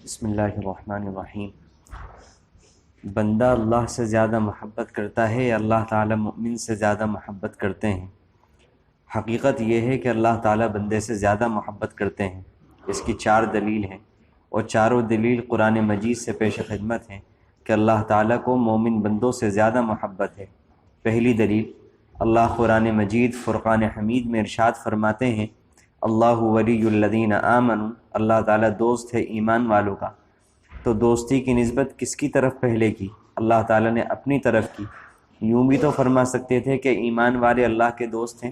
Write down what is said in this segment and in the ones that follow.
بسم اللہ الرحمن الرحیم۔ بندہ اللہ سے زیادہ محبت کرتا ہے یا اللہ تعالیٰ مومن سے زیادہ محبت کرتے ہیں؟ حقیقت یہ ہے کہ اللہ تعالیٰ بندے سے زیادہ محبت کرتے ہیں۔ اس کی 4 دلیل ہیں اور چاروں دلیل قرآن مجید سے پیش خدمت ہیں کہ اللہ تعالیٰ کو مومن بندوں سے زیادہ محبت ہے۔ پہلی دلیل، اللہ قرآن مجید فرقان حمید میں ارشاد فرماتے ہیں، اللہ ولی الذین آمنوا، اللہ تعالیٰ دوست ہے ایمان والوں کا۔ تو دوستی کی نسبت کس کی طرف پہلے کی؟ اللہ تعالیٰ نے اپنی طرف کی۔ یوں بھی تو فرما سکتے تھے کہ ایمان والے اللہ کے دوست ہیں،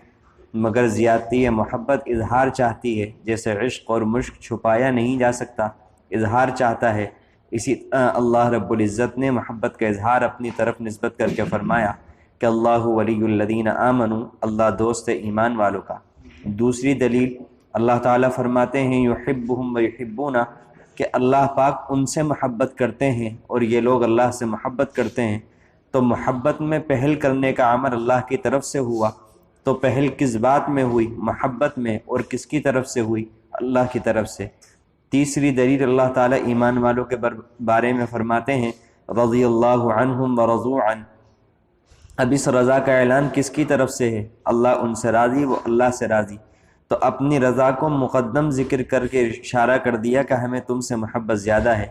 مگر زیادتی یا محبت اظہار چاہتی ہے، جیسے عشق اور مشق چھپایا نہیں جا سکتا، اظہار چاہتا ہے، اسی طرح اللہ رب العزت نے محبت کا اظہار اپنی طرف نسبت کر کے فرمایا کہ اللہ ولی الذین آمنوا، اللہ دوست ہے ایمان والوں کا۔ دوسری دلیل، اللہ تعالیٰ فرماتے ہیں یحبہم ویحبونہ، کہ اللہ پاک ان سے محبت کرتے ہیں اور یہ لوگ اللہ سے محبت کرتے ہیں۔ تو محبت میں پہل کرنے کا عمل اللہ کی طرف سے ہوا، تو پہل کس بات میں ہوئی؟ محبت میں۔ اور کس کی طرف سے ہوئی؟ اللہ کی طرف سے۔ تیسری دلیل، اللہ تعالیٰ ایمان والوں کے بارے میں فرماتے ہیں رضی اللہ عنہم ورضوا عنہ۔ اب اس رضا کا اعلان کس کی طرف سے ہے؟ اللہ ان سے راضی، وہ اللہ سے راضی۔ تو اپنی رضا کو مقدم ذکر کر کے اشارہ کر دیا کہ ہمیں تم سے محبت زیادہ ہے۔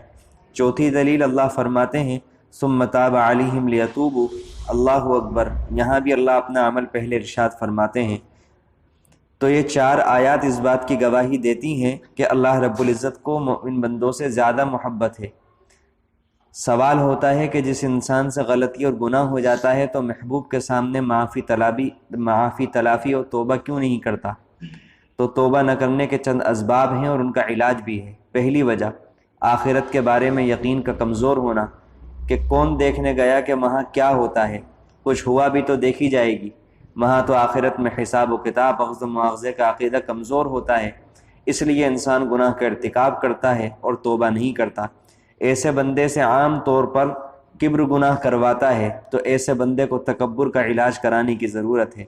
چوتھی دلیل، اللہ فرماتے ہیں ثم تاب علیہم لیتوبوا، اللہ اکبر، یہاں بھی اللہ اپنا عمل پہلے ارشاد فرماتے ہیں۔ تو یہ 4 آیات اس بات کی گواہی دیتی ہیں کہ اللہ رب العزت کو مومن بندوں سے زیادہ محبت ہے۔ سوال ہوتا ہے کہ جس انسان سے غلطی اور گناہ ہو جاتا ہے تو محبوب کے سامنے معافی تلافی اور توبہ کیوں نہیں کرتا؟ تو توبہ نہ کرنے کے چند اسباب ہیں اور ان کا علاج بھی ہے۔ پہلی وجہ، آخرت کے بارے میں یقین کا کمزور ہونا، کہ کون دیکھنے گیا کہ وہاں کیا ہوتا ہے، کچھ ہوا بھی تو دیکھی جائے گی۔ وہاں تو آخرت میں حساب و کتاب، اخذ و مواخذے کا عقیدہ کمزور ہوتا ہے، اس لیے انسان گناہ کا ارتکاب کرتا ہے اور توبہ نہیں کرتا۔ ایسے بندے سے عام طور پر کبر گناہ کرواتا ہے، تو ایسے بندے کو تکبر کا علاج کرانے کی ضرورت ہے۔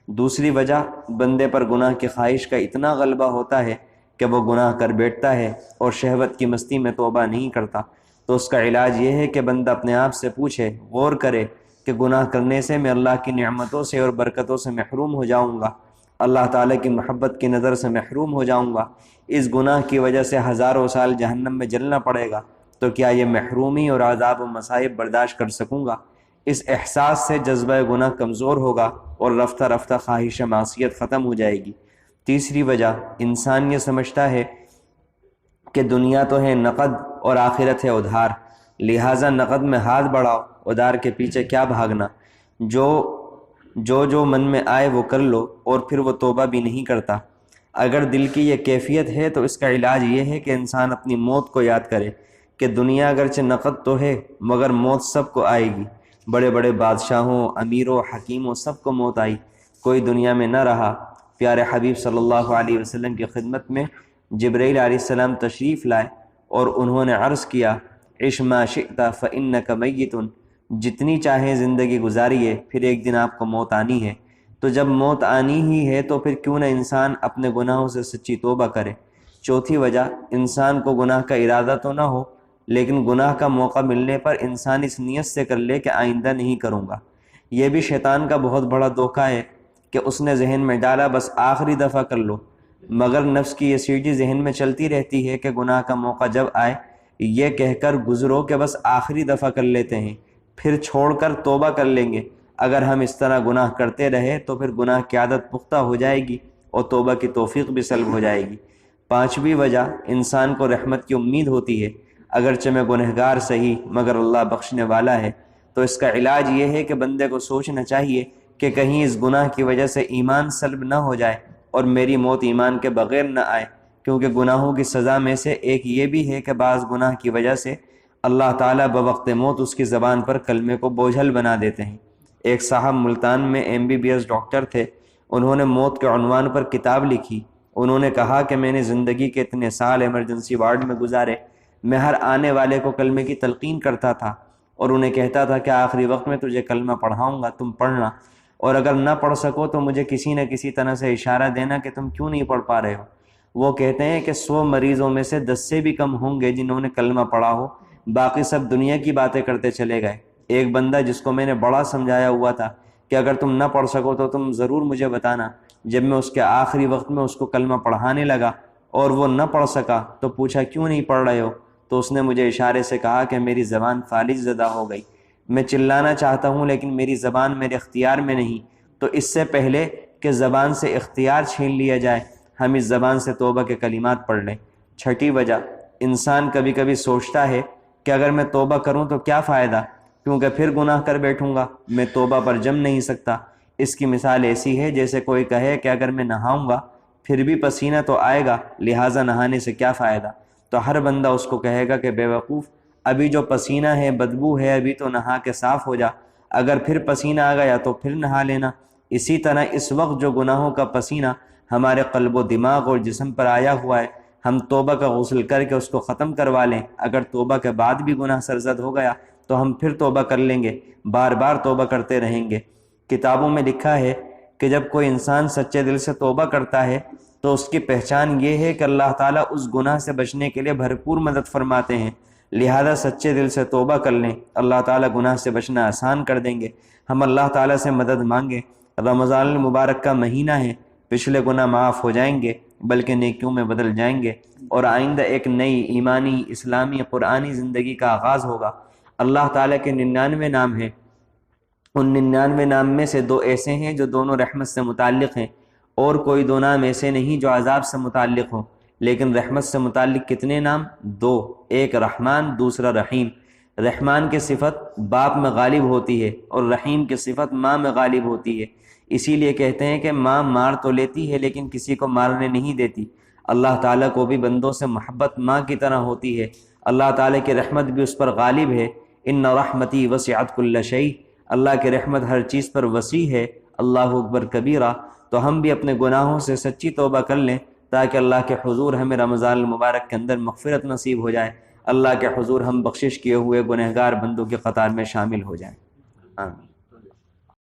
دوسری وجہ، بندے پر گناہ کی خواہش کا اتنا غلبہ ہوتا ہے کہ وہ گناہ کر بیٹھتا ہے اور شہوت کی مستی میں توبہ نہیں کرتا۔ تو اس کا علاج یہ ہے کہ بندہ اپنے آپ سے پوچھے، غور کرے کہ گناہ کرنے سے میں اللہ کی نعمتوں سے اور برکتوں سے محروم ہو جاؤں گا، اللہ تعالیٰ کی محبت کی نظر سے محروم ہو جاؤں گا، اس گناہ کی وجہ سے ہزاروں سال جہنم میں جلنا پڑے گا، تو کیا یہ محرومی اور عذاب و مصائب برداشت کر سکوں گا؟ اس احساس سے جذبہ گناہ کمزور ہوگا اور رفتہ رفتہ خواہش معصیت ختم ہو جائے گی۔ تیسری وجہ، انسان یہ سمجھتا ہے کہ دنیا تو ہے نقد اور آخرت ہے ادھار، لہٰذا نقد میں ہاتھ بڑھاؤ، ادھار کے پیچھے کیا بھاگنا، جو من میں آئے وہ کر لو، اور پھر وہ توبہ بھی نہیں کرتا۔ اگر دل کی یہ کیفیت ہے تو اس کا علاج یہ ہے کہ انسان اپنی موت کو یاد کرے کہ دنیا اگرچہ نقد تو ہے مگر موت سب کو آئے گی۔ بڑے بڑے بادشاہوں، امیروں، حکیموں، سب کو موت آئی، کوئی دنیا میں نہ رہا۔ پیارے حبیب صلی اللہ علیہ وسلم کی خدمت میں جبرائیل علیہ السلام تشریف لائے اور انہوں نے عرض کیا، عش ما شئت فإنک میت، جتنی چاہیں زندگی گزاریے، پھر ایک دن آپ کو موت آنی ہے۔ تو جب موت آنی ہی ہے تو پھر کیوں نہ انسان اپنے گناہوں سے سچی توبہ کرے۔ چوتھی وجہ، انسان کو گناہ کا ارادہ تو نہ ہو، لیکن گناہ کا موقع ملنے پر انسان اس نیت سے کر لے کہ آئندہ نہیں کروں گا۔ یہ بھی شیطان کا بہت بڑا دھوکہ ہے کہ اس نے ذہن میں ڈالا بس آخری دفعہ کر لو، مگر نفس کی یہ سیڑھی ذہن میں چلتی رہتی ہے کہ گناہ کا موقع جب آئے یہ کہہ کر گزرو کہ بس آخری دفعہ کر لیتے ہیں، پھر چھوڑ کر توبہ کر لیں گے۔ اگر ہم اس طرح گناہ کرتے رہے تو پھر گناہ کی عادت پختہ ہو جائے گی اور توبہ کی توفیق بھی سلب ہو جائے گی۔ پانچویں وجہ، انسان کو رحمت کی امید ہوتی ہے، اگرچہ میں گنہگار صحیح مگر اللہ بخشنے والا ہے۔ تو اس کا علاج یہ ہے کہ بندے کو سوچنا چاہیے کہ کہیں اس گناہ کی وجہ سے ایمان سلب نہ ہو جائے اور میری موت ایمان کے بغیر نہ آئے، کیونکہ گناہوں کی سزا میں سے ایک یہ بھی ہے کہ بعض گناہ کی وجہ سے اللہ تعالیٰ بوقت موت اس کی زبان پر کلمے کو بوجھل بنا دیتے ہیں۔ ایک صاحب ملتان میں MBBS ڈاکٹر تھے، انہوں نے موت کے عنوان پر کتاب لکھی۔ انہوں نے کہا کہ میں نے زندگی کے اتنے سال ایمرجنسی وارڈ میں گزارے، میں ہر آنے والے کو کلمے کی تلقین کرتا تھا اور انہیں کہتا تھا کہ آخری وقت میں تجھے کلمہ پڑھاؤں گا، تم پڑھنا، اور اگر نہ پڑھ سکو تو مجھے کسی نہ کسی طرح سے اشارہ دینا کہ تم کیوں نہیں پڑھ پا رہے ہو۔ وہ کہتے ہیں کہ 100 مریضوں میں سے 10 سے بھی کم ہوں گے جنہوں نے کلمہ پڑھا ہو، باقی سب دنیا کی باتیں کرتے چلے گئے۔ ایک بندہ جس کو میں نے بڑا سمجھایا ہوا تھا کہ اگر تم نہ پڑھ سکو تو تم ضرور مجھے بتانا، جب میں اس کے آخری وقت میں اس کو کلمہ پڑھانے لگا اور وہ نہ پڑھ سکا تو پوچھا کیوں نہیں پڑھ رہے ہو؟ تو اس نے مجھے اشارے سے کہا کہ میری زبان فالج زدہ ہو گئی، میں چلانا چاہتا ہوں لیکن میری زبان میرے اختیار میں نہیں۔ تو اس سے پہلے کہ زبان سے اختیار چھین لیا جائے ہم اس زبان سے توبہ کے کلمات پڑھ لیں۔ چھٹی وجہ، انسان کبھی کبھی سوچتا ہے کہ اگر میں توبہ کروں تو کیا فائدہ، کیونکہ پھر گناہ کر بیٹھوں گا، میں توبہ پر جم نہیں سکتا۔ اس کی مثال ایسی ہے جیسے کوئی کہے کہ اگر میں نہاؤں گا پھر بھی پسینہ تو آئے گا، لہٰذا نہانے سے کیا فائدہ؟ تو ہر بندہ اس کو کہے گا کہ بے وقوف، ابھی جو پسینہ ہے بدبو ہے، ابھی تو نہا کے صاف ہو جا، اگر پھر پسینہ آ گیا تو پھر نہا لینا۔ اسی طرح اس وقت جو گناہوں کا پسینہ ہمارے قلب و دماغ اور جسم پر آیا ہوا ہے، ہم توبہ کا غسل کر کے اس کو ختم کروا لیں۔ اگر توبہ کے بعد بھی گناہ سرزد ہو گیا تو ہم پھر توبہ کر لیں گے، بار بار توبہ کرتے رہیں گے۔ کتابوں میں لکھا ہے کہ جب کوئی انسان سچے دل سے توبہ کرتا ہے تو اس کی پہچان یہ ہے کہ اللہ تعالیٰ اس گناہ سے بچنے کے لیے بھرپور مدد فرماتے ہیں۔ لہذا سچے دل سے توبہ کر لیں، اللہ تعالیٰ گناہ سے بچنا آسان کر دیں گے۔ ہم اللہ تعالیٰ سے مدد مانگیں۔ رمضان المبارک کا مہینہ ہے، پچھلے گناہ معاف ہو جائیں گے بلکہ نیکیوں میں بدل جائیں گے، اور آئندہ ایک نئی ایمانی، اسلامی، قرآنی زندگی کا آغاز ہوگا۔ اللہ تعالیٰ کے 99 نام ہیں، ان 99 نام میں سے 2 ایسے ہیں جو دونوں رحمت سے متعلق ہیں، اور کوئی 2 نام ایسے نہیں جو عذاب سے متعلق ہوں۔ لیکن رحمت سے متعلق کتنے نام؟ 2، ایک رحمان، دوسرا رحیم۔ رحمان کی صفت باپ میں غالب ہوتی ہے اور رحیم کی صفت ماں میں غالب ہوتی ہے۔ اسی لیے کہتے ہیں کہ ماں مار تو لیتی ہے لیکن کسی کو مارنے نہیں دیتی۔ اللہ تعالیٰ کو بھی بندوں سے محبت ماں کی طرح ہوتی ہے، اللہ تعالیٰ کی رحمت بھی اس پر غالب ہے۔ ان رحمتی وسعت کل شیء، اللہ کی رحمت ہر چیز پر وسیع ہے۔ اللہ اکبر کبیرہ۔ تو ہم بھی اپنے گناہوں سے سچی توبہ کر لیں تاکہ اللہ کے حضور ہمیں رمضان المبارک کے اندر مغفرت نصیب ہو جائے، اللہ کے حضور ہم بخشش کیے ہوئے گنہگار بندوں کی قطار میں شامل ہو جائیں۔ آمین۔